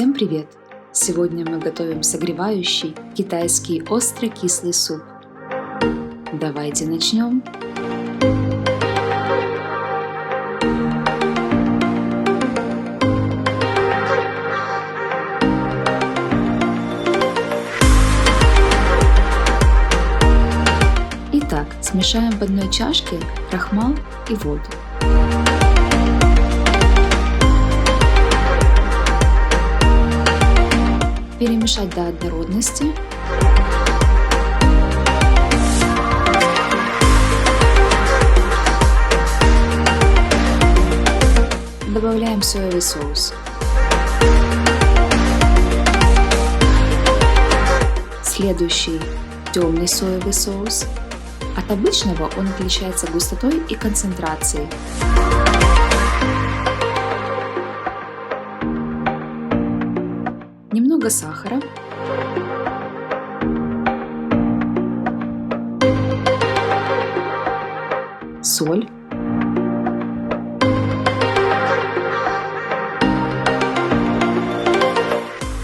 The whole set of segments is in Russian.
Всем привет! Сегодня мы готовим согревающий китайский острый-кислый суп. Давайте начнем! Итак, смешаем в одной чашке крахмал и воду. Перемешать до однородности. Добавляем соевый соус. Следующий темный соевый соус. От обычного он отличается густотой и концентрацией. Немного сахара. Соль.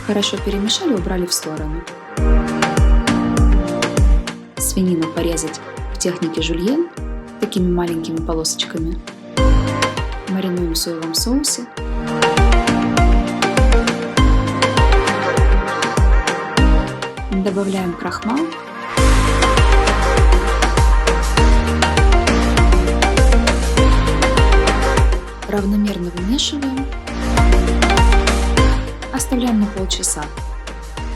Хорошо перемешали, убрали в сторону. Свинину порезать в технике жульен такими маленькими полосочками. Маринуем в соевом соусе. Добавляем крахмал. Равномерно вымешиваем. Оставляем на полчаса.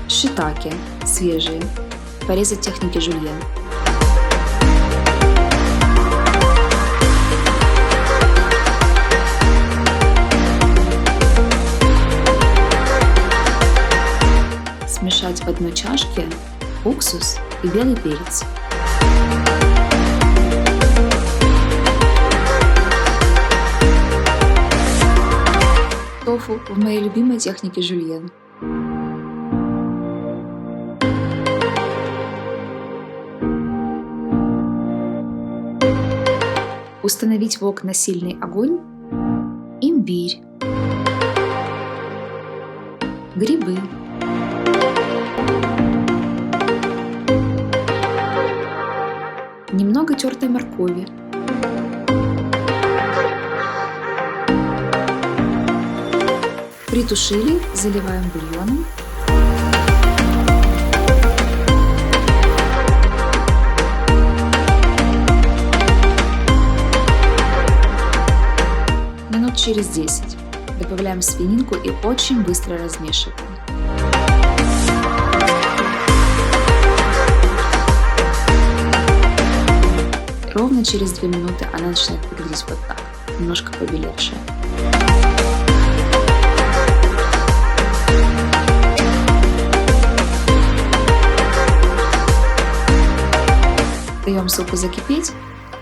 Шиитаке свежие. Порезать в технике жульен. Смешать в одной чашке уксус и белый перец. Тофу в моей любимой технике жульен. Установить вок на сильный огонь. Имбирь. Грибы. Немного тертой моркови. Притушили, заливаем бульоном. Минут через 10 добавляем свининку и очень быстро размешиваем. Ровно через 2 минуты она начинает выглядеть вот так, немножко побелевшая. Даем супу закипеть,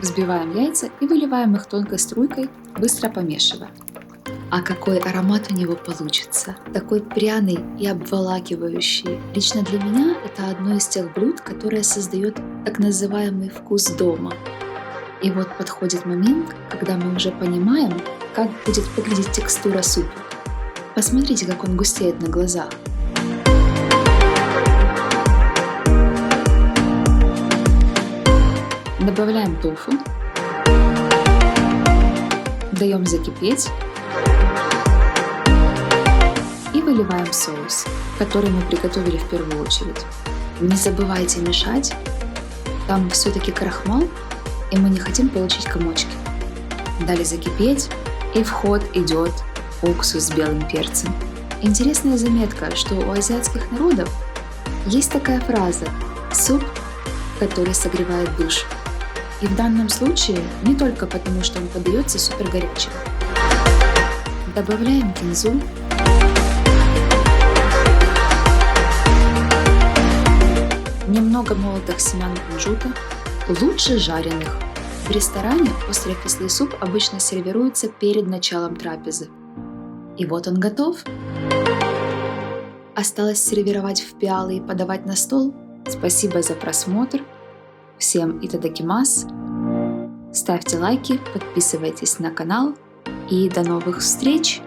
взбиваем яйца и выливаем их тонкой струйкой, быстро помешивая. А какой аромат у него получится! Такой пряный и обволакивающий. Лично для меня это одно из тех блюд, которое создает так называемый вкус дома. И вот подходит момент, когда мы уже понимаем, как будет выглядеть текстура супа. Посмотрите, как он густеет на глазах. Добавляем тофу. Даем закипеть. И выливаем соус, который мы приготовили в первую очередь. Не забывайте мешать. Там все-таки крахмал, и мы не хотим получить комочки. Дали закипеть, и в ход идет уксус с белым перцем. Интересная заметка, что у азиатских народов есть такая фраза «суп, который согревает душу». И в данном случае не только потому, что он подается супер горячим. Добавляем кинзу. Немного молотых семян кунжута, лучше жареных. В ресторане острый-кислый суп обычно сервируется перед началом трапезы. И вот он готов. Осталось сервировать в пиалы и подавать на стол. Спасибо за просмотр. Всем итадакимас. Ставьте лайки, подписывайтесь на канал и до новых встреч!